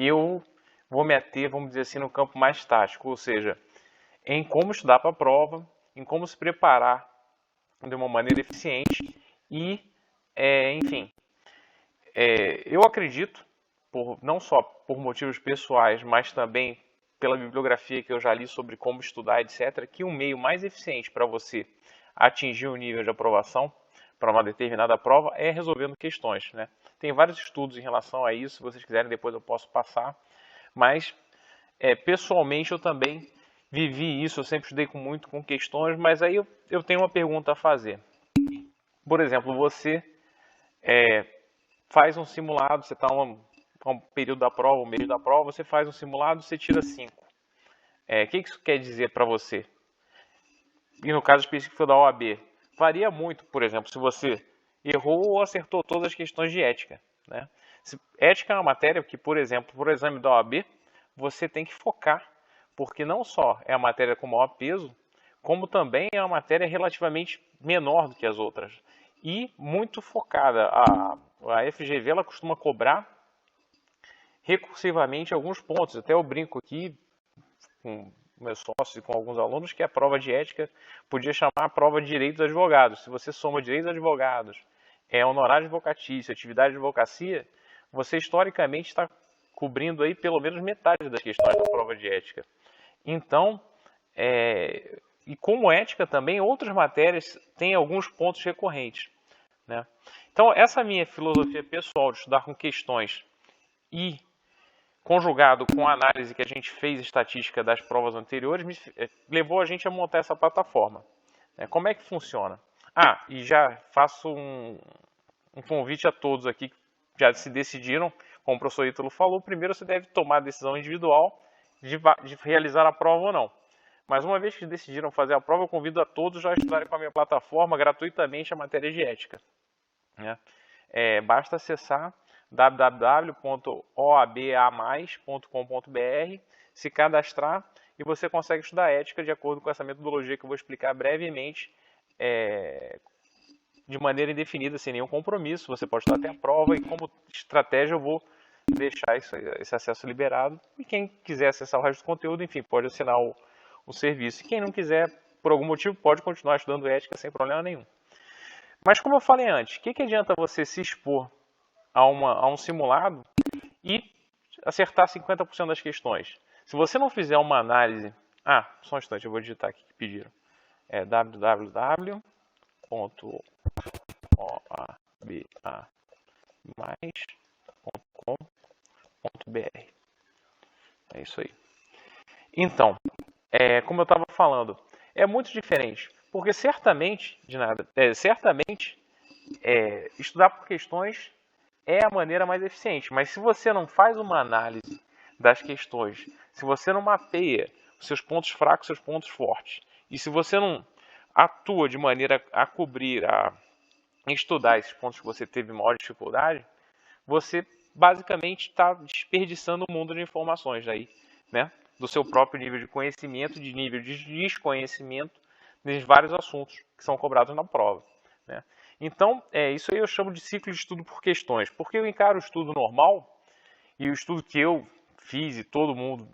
eu vou me ater, vamos dizer assim, no campo mais tático, ou seja, em como estudar para a prova, em como se preparar de uma maneira eficiente e, enfim, eu acredito, não só por motivos pessoais, mas também pela bibliografia que eu já li sobre como estudar, etc., que o meio mais eficiente para você atingir o nível de aprovação para uma determinada prova é resolvendo questões, né? Tem vários estudos em relação a isso, se vocês quiserem depois eu posso passar, mas pessoalmente eu também vivi isso, eu sempre estudei muito com questões, mas aí eu tenho uma pergunta a fazer. Por exemplo, você faz um simulado, você está um período da prova, um mês da prova, você faz um simulado, você tira 5. O que isso quer dizer para você? E no caso específico da OAB, varia muito, por exemplo, se você errou ou acertou todas as questões de ética, né? Ética é uma matéria que, por exemplo, por exame da OAB, você tem que focar, porque não só é a matéria com maior peso, como também é uma matéria relativamente menor do que as outras e muito focada. A FGV ela costuma cobrar recursivamente alguns pontos. Até eu brinco aqui com meus sócios e com alguns alunos que a prova de ética podia chamar a prova de direito dos advogados. Se você soma direito dos advogados, honorário advocatício, atividade de advocacia, você historicamente está cobrindo aí pelo menos metade das questões da prova de ética. Então, e como ética também, outras matérias têm alguns pontos recorrentes, né? Então, essa minha filosofia pessoal de estudar com questões e conjugado com a análise que a gente fez estatística das provas anteriores, levou a gente a montar essa plataforma. Como é que funciona? E já faço um convite a todos aqui que já se decidiram, como o professor Ítalo falou, primeiro você deve tomar a decisão individual de realizar a prova ou não. Mas uma vez que decidiram fazer a prova, eu convido a todos a estudarem com a minha plataforma gratuitamente a matéria de ética, né? Basta acessar www.oabamais.com.br, se cadastrar e você consegue estudar ética de acordo com essa metodologia que eu vou explicar brevemente, de maneira indefinida, sem nenhum compromisso. Você pode estudar até a prova e como estratégia eu vou deixar esse acesso liberado. E quem quiser acessar o resto do conteúdo, enfim, pode assinar o serviço. E quem não quiser, por algum motivo, pode continuar estudando ética sem problema nenhum. Mas como eu falei antes, o que adianta você se expor a um simulado e acertar 50% das questões? Se você não fizer uma análise... só um instante, eu vou digitar aqui que pediram. www.oabamais.com.br. É isso aí. Então, como eu estava falando, é muito diferente. Porque certamente, estudar por questões é a maneira mais eficiente. Mas se você não faz uma análise das questões, se você não mapeia os seus pontos fracos, seus pontos fortes, e se você não atua de maneira a cobrir, a estudar esses pontos que você teve maior dificuldade, você basicamente está desperdiçando o mundo de informações aí, né? Do seu próprio nível de conhecimento, de nível de desconhecimento, nos vários assuntos que são cobrados na prova, né? Então, isso aí eu chamo de ciclo de estudo por questões, porque eu encaro o estudo normal, e o estudo que eu fiz e todo mundo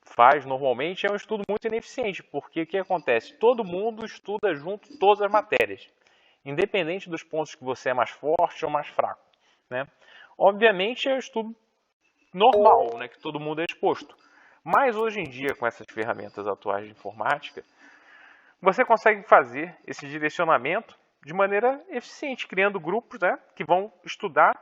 faz normalmente é um estudo muito ineficiente, porque o que acontece? Todo mundo estuda junto todas as matérias, independente dos pontos que você é mais forte ou mais fraco, né? Obviamente é um estudo normal, né, que todo mundo é exposto. Mas hoje em dia, com essas ferramentas atuais de informática, você consegue fazer esse direcionamento de maneira eficiente, criando grupos, né, que vão estudar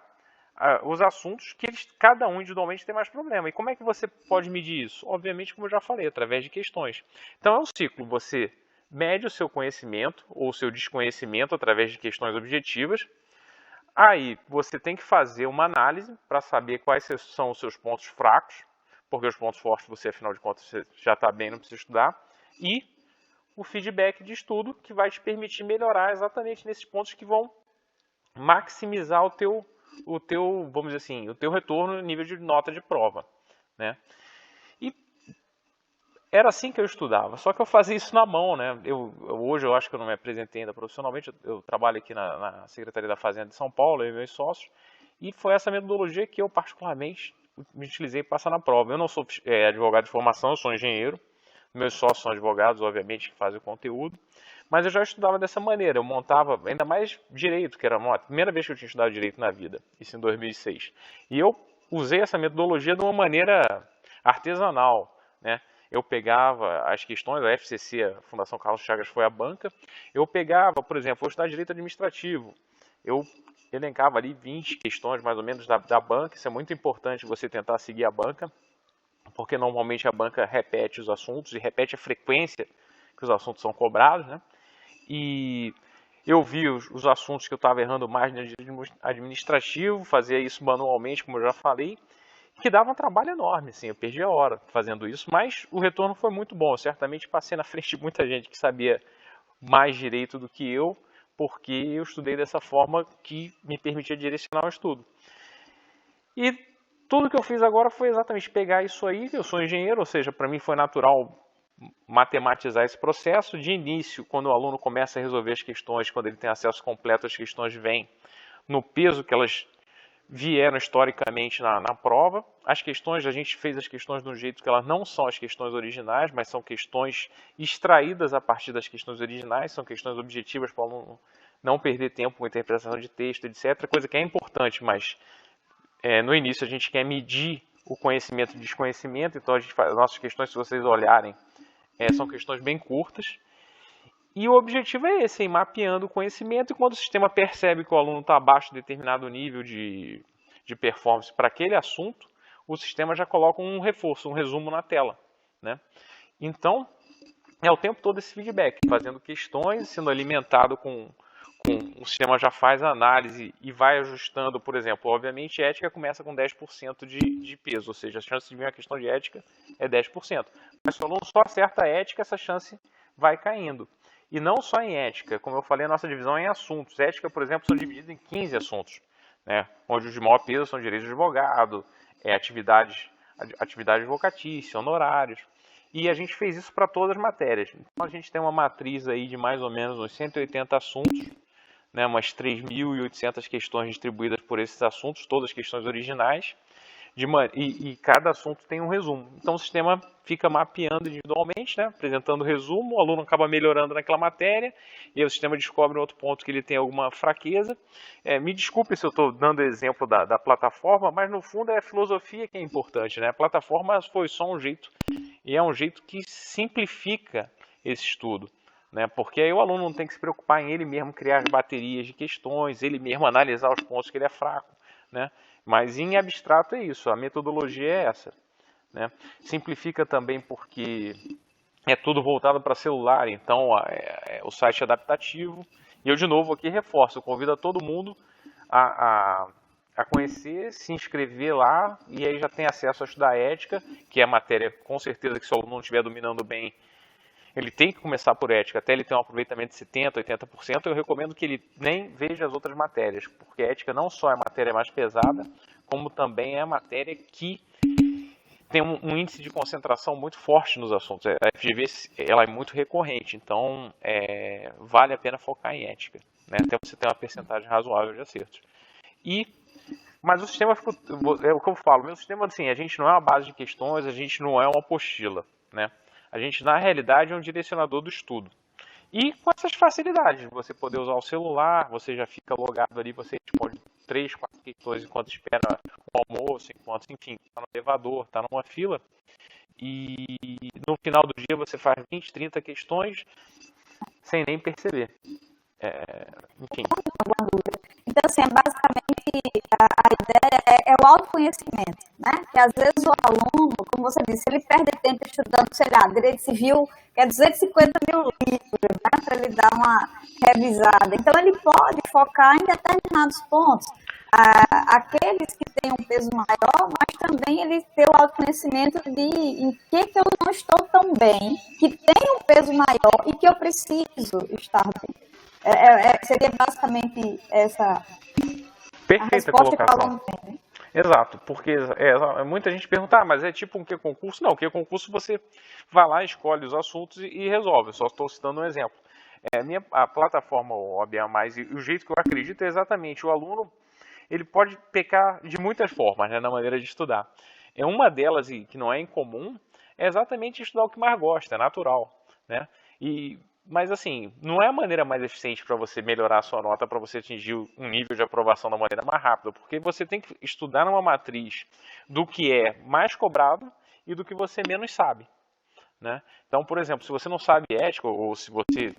os assuntos que cada um individualmente tem mais problema. E como é que você pode medir isso? Obviamente, como eu já falei, através de questões. Então é um ciclo, você mede o seu conhecimento ou o seu desconhecimento através de questões objetivas. Aí você tem que fazer uma análise para saber quais são os seus pontos fracos, porque os pontos fortes você, afinal de contas, você já está bem, não precisa estudar. E o feedback de estudo que vai te permitir melhorar exatamente nesses pontos que vão maximizar o teu, vamos dizer assim, o teu retorno no nível de nota de prova, né? E era assim que eu estudava, só que eu fazia isso na mão, né? Hoje eu acho que eu não me apresentei ainda profissionalmente, eu trabalho aqui na Secretaria da Fazenda de São Paulo, eu e meus sócios, e foi essa metodologia que eu particularmente me utilizei para passar na prova. Eu não sou advogado de formação, eu sou engenheiro. Meus sócios são advogados, obviamente, que fazem o conteúdo. Mas eu já estudava dessa maneira. Eu montava, ainda mais direito, que era a primeira vez que eu tinha estudado direito na vida. Isso em 2006. E eu usei essa metodologia de uma maneira artesanal, né? Eu pegava as questões, a FCC, a Fundação Carlos Chagas foi a banca. Eu pegava, por exemplo, vou estudar direito administrativo. Eu elencava ali 20 questões, mais ou menos, da banca. Isso é muito importante você tentar seguir a banca, porque normalmente a banca repete os assuntos e repete a frequência que os assuntos são cobrados, né? E eu vi os assuntos que eu estava errando mais no administrativo, fazia isso manualmente, como eu já falei, que dava um trabalho enorme, assim, eu perdi a hora fazendo isso, mas o retorno foi muito bom. Eu certamente passei na frente de muita gente que sabia mais direito do que eu, porque eu estudei dessa forma que me permitia direcionar o estudo. E tudo que eu fiz agora foi exatamente pegar isso aí. Eu sou engenheiro, ou seja, para mim foi natural matematizar esse processo. De início, quando o aluno começa a resolver as questões, quando ele tem acesso completo às questões, vem no peso que elas vieram historicamente na prova. As questões, a gente fez as questões de um jeito que elas não são as questões originais, mas são questões extraídas a partir das questões originais, são questões objetivas para o aluno não perder tempo com interpretação de texto, etc. Coisa que é importante, mas no início a gente quer medir o conhecimento e desconhecimento, então a gente faz, as nossas questões, se vocês olharem, são questões bem curtas. E o objetivo é esse, mapeando o conhecimento, e quando o sistema percebe que o aluno está abaixo de determinado nível de performance para aquele assunto, o sistema já coloca um reforço, um resumo na tela, né? Então, é o tempo todo esse feedback, fazendo questões, sendo alimentado o sistema já faz a análise e vai ajustando, por exemplo, obviamente ética começa com 10% de peso, ou seja, a chance de vir uma questão de ética é 10%. Mas se o aluno só acerta a ética, essa chance vai caindo. E não só em ética, como eu falei, a nossa divisão é em assuntos. Ética, por exemplo, são divididos em 15 assuntos, né? Onde os de maior peso são direitos de advogado, atividade advocatícia, honorários. E a gente fez isso para todas as matérias. Então a gente tem uma matriz aí de mais ou menos uns 180 assuntos, né? Umas 3.800 questões distribuídas por esses assuntos, todas questões originais. E cada assunto tem um resumo. Então o sistema fica mapeando individualmente, né, apresentando o resumo, o aluno acaba melhorando naquela matéria, e aí o sistema descobre outro ponto que ele tem alguma fraqueza. Me desculpe se eu estou dando exemplo da plataforma, mas no fundo é a filosofia que é importante, né? A plataforma foi só um jeito, e é um jeito que simplifica esse estudo, né? Porque aí o aluno não tem que se preocupar em ele mesmo criar as baterias de questões, ele mesmo analisar os pontos que ele é fraco, né? Mas em abstrato é isso, a metodologia é essa, né? Simplifica também porque é tudo voltado para celular, então o site é adaptativo. E eu de novo aqui reforço, eu convido a todo mundo a conhecer, se inscrever lá, e aí já tem acesso a estudar ética, que é a matéria com certeza que se o aluno não estiver dominando bem, ele tem que começar por ética, até ele ter um aproveitamento de 70%, 80%, eu recomendo que ele nem veja as outras matérias, porque a ética não só é a matéria mais pesada, como também é a matéria que tem um índice de concentração muito forte nos assuntos. A FGV ela é muito recorrente, então vale a pena focar em ética, né? Até você ter uma percentagem razoável de acertos. Mas o sistema, é o que eu falo, meu sistema, assim, a gente não é uma base de questões, a gente não é uma apostila, né? A gente, na realidade, é um direcionador do estudo. E com essas facilidades, você poder usar o celular, você já fica logado ali, você responde 3, 4 questões enquanto espera o almoço, enquanto, enfim, está no elevador, está numa fila. E no final do dia você faz 20, 30 questões sem nem perceber. Enfim. Então, assim, basicamente a ideia é o autoconhecimento, né? Que às vezes o aluno, como você disse, ele perde tempo estudando, sei lá, direito civil, que é 250 mil livros, né? Para ele dar uma revisada. Então, ele pode focar em determinados pontos. Aqueles que têm um peso maior, mas também ele ter o autoconhecimento de em que eu não estou tão bem, que tem um peso maior e que eu preciso estar bem. Seria basicamente essa Perfeita a resposta colocação. que o aluno tem, né? Exato, porque muita gente pergunta, mas é tipo um Q-concurso? Não, Q-concurso você vai lá, escolhe os assuntos e resolve. Só estou citando um exemplo. A plataforma OBA+, e o jeito que eu acredito é exatamente o aluno, ele pode pecar de muitas formas, né, na maneira de estudar. Uma delas, e que não é incomum, é exatamente estudar o que mais gosta, é natural, né? Mas assim, não é a maneira mais eficiente para você melhorar a sua nota, para você atingir um nível de aprovação da maneira mais rápida, porque você tem que estudar numa matriz do que é mais cobrado e do que você menos sabe, né? Então, por exemplo, se você não sabe ética, ou se você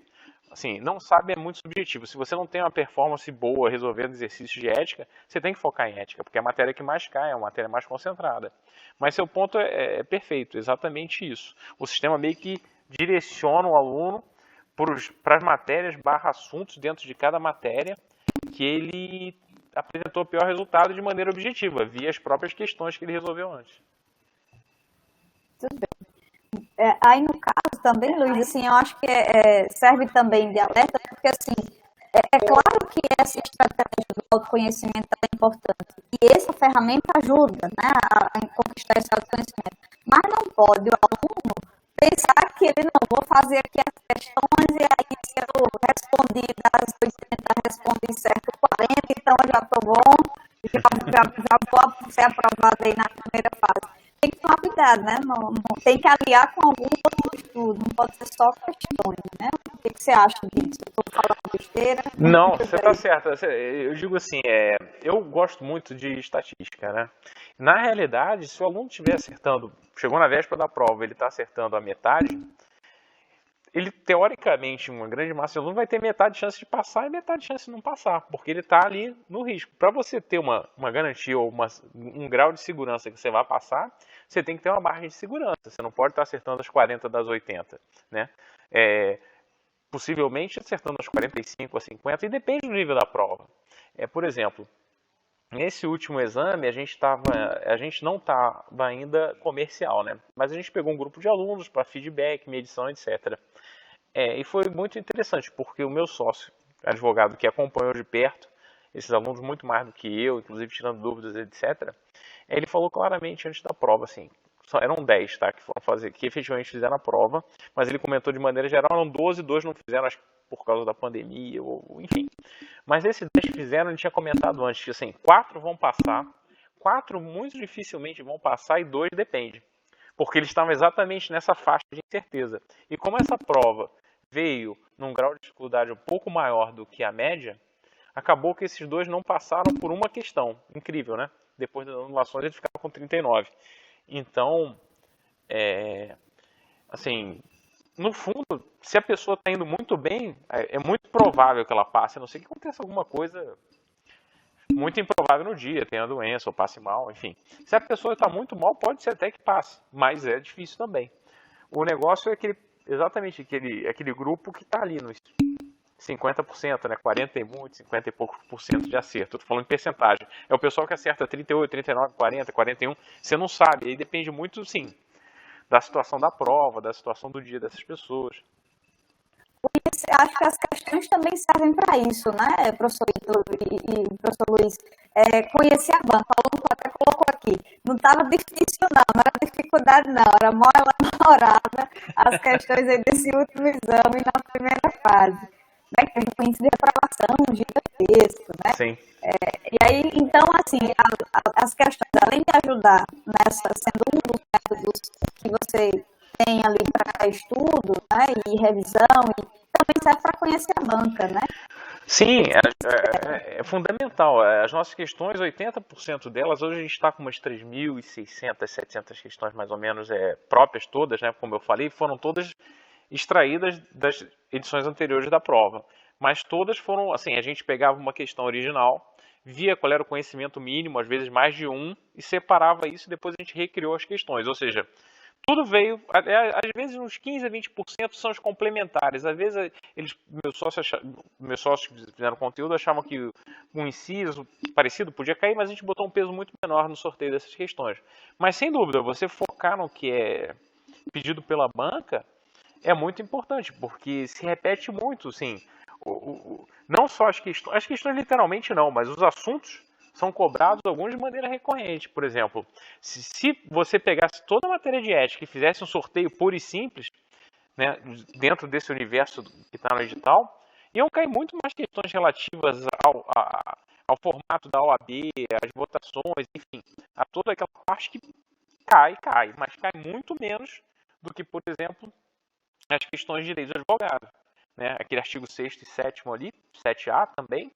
assim, não sabe é muito subjetivo. Se você não tem uma performance boa resolvendo exercícios de ética, você tem que focar em ética, porque é a matéria que mais cai, é a matéria mais concentrada. Mas seu ponto é perfeito, exatamente isso. O sistema meio que direciona o aluno para as matérias / assuntos dentro de cada matéria que ele apresentou o pior resultado de maneira objetiva, via as próprias questões que ele resolveu antes. Tudo bem. Aí, no caso, também, Luiz, assim, eu acho que serve também de alerta, porque, assim, é claro que essa estratégia do autoconhecimento é importante, e essa ferramenta ajuda, né, a conquistar esse autoconhecimento, mas não pode o aluno pensar que ele não vou fazer aqui as questões, e aí se eu respondi das 80, respondi certo 40, então eu já estou bom, já vou ser aprovado aí na primeira fase. Tem que tomar cuidado, né? Não, tem que aliar com algum outro estudo, não pode ser só questões, né? O que você acha disso? Eu estou falando besteira? Não, você está certa. Eu digo assim, eu gosto muito de estatística, né? Na realidade, se o aluno estiver acertando, chegou na véspera da prova, ele está acertando a metade, ele, teoricamente, uma grande massa de aluno vai ter metade de chance de passar e metade de chance de não passar, porque ele está ali no risco. Para você ter uma garantia ou um grau de segurança que você vai passar, você tem que ter uma margem de segurança. Você não pode estar acertando as 40 das 80, né? Possivelmente acertando as 45 a 50, e depende do nível da prova. Por exemplo, nesse último exame, a gente não estava ainda comercial, né? Mas a gente pegou um grupo de alunos para feedback, medição, etc. E foi muito interessante, porque o meu sócio, advogado que acompanhou de perto esses alunos muito mais do que eu, inclusive tirando dúvidas, etc., ele falou claramente antes da prova, assim, eram 10, tá, que efetivamente fizeram a prova, mas ele comentou de maneira geral, eram 12, 2 não fizeram, acho que por causa da pandemia, ou enfim. Mas esses 10 que fizeram, ele tinha comentado antes, que assim, 4 vão passar, 4 muito dificilmente vão passar e 2 depende. Porque eles estavam exatamente nessa faixa de incerteza. E como essa prova veio num grau de dificuldade um pouco maior do que a média, acabou que esses 2 não passaram por uma questão. Incrível, né? Depois das anulações eles ficaram com 39. Então, assim, no fundo, se a pessoa está indo muito bem, é muito provável que ela passe, a não ser que aconteça alguma coisa muito improvável no dia, tenha doença ou passe mal, enfim. Se a pessoa está muito mal, pode ser até que passe, mas é difícil também. O negócio é exatamente aquele grupo que está ali nos 50%, né? 40 e muito, 50 e poucos por cento de acerto. Estou falando em percentagem. É o pessoal que acerta 38, 39, 40, 41. Você não sabe. Aí depende muito, sim, da situação da prova, da situação do dia dessas pessoas. Acho que as questões também servem para isso, né, professor Ítalo e professor Luiz? Conhecer a banca, o aluno até colocou aqui. Não estava difícil, não era dificuldade, não, era mó elaborada as questões aí desse último exame na primeira fase. Né, que tem um índice de reprovação gigantesco, né? Sim. E aí, então, assim, as questões, além de ajudar nessa, sendo um dos métodos que você tem ali para estudo, né, e revisão, e também serve para conhecer a banca, né? Sim, é fundamental. As nossas questões, 80% delas, hoje a gente está com umas 3.600, 700 questões mais ou menos próprias todas, né, como eu falei, foram todas extraídas das edições anteriores da prova. Mas todas foram, assim, a gente pegava uma questão original, via qual era o conhecimento mínimo, às vezes mais de um, e separava isso e depois a gente recriou as questões. Ou seja, tudo veio, às vezes uns 15% a 20% são os complementares. Às vezes meus sócios que fizeram conteúdo achavam que um inciso parecido podia cair, mas a gente botou um peso muito menor no sorteio dessas questões. Mas sem dúvida, você focar no que é pedido pela banca é muito importante, porque se repete muito, sim. Não só as questões literalmente não, mas os assuntos são cobrados alguns de maneira recorrente. Por exemplo, se você pegasse toda a matéria de ética e fizesse um sorteio puro e simples, né, dentro desse universo que está no edital, iam cair muito mais questões relativas ao formato da OAB, às votações, enfim, a toda aquela parte que cai, mas cai muito menos do que, por exemplo, as questões de direito do advogado, né? Aquele artigo 6º e 7º ali, 7A também,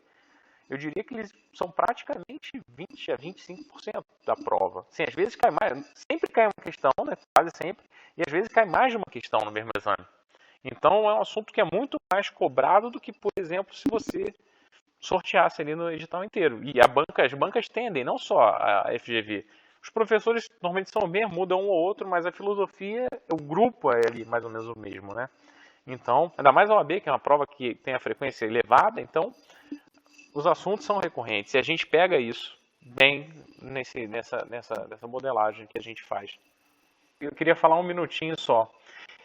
eu diria que eles são praticamente 20 a 25% da prova. Sim, às vezes cai mais, sempre cai uma questão, né? Quase sempre, e às vezes cai mais de uma questão no mesmo exame. Então é um assunto que é muito mais cobrado do que, por exemplo, se você sorteasse ali no edital inteiro. E as bancas tendem, não só a FGV. Os professores normalmente são mesmo, mudam um ou outro, mas a filosofia, o grupo é ali mais ou menos o mesmo, né? Então, ainda mais a OAB, que é uma prova que tem a frequência elevada, então os assuntos são recorrentes. E a gente pega isso bem nessa modelagem que a gente faz. Eu queria falar um minutinho só.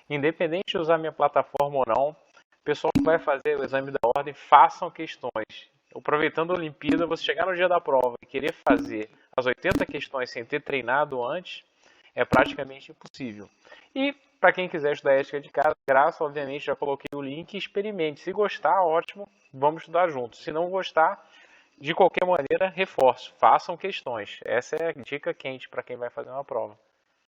Independente de usar minha plataforma ou não, o pessoal que vai fazer o exame da ordem, façam questões. Aproveitando a Olimpíada, você chegar no dia da prova e querer fazer as 80 questões sem ter treinado antes, é praticamente impossível. E para quem quiser estudar ética de graça, obviamente já coloquei o link, experimente. Se gostar, ótimo, vamos estudar juntos. Se não gostar, de qualquer maneira, reforço, façam questões. Essa é a dica quente para quem vai fazer uma prova.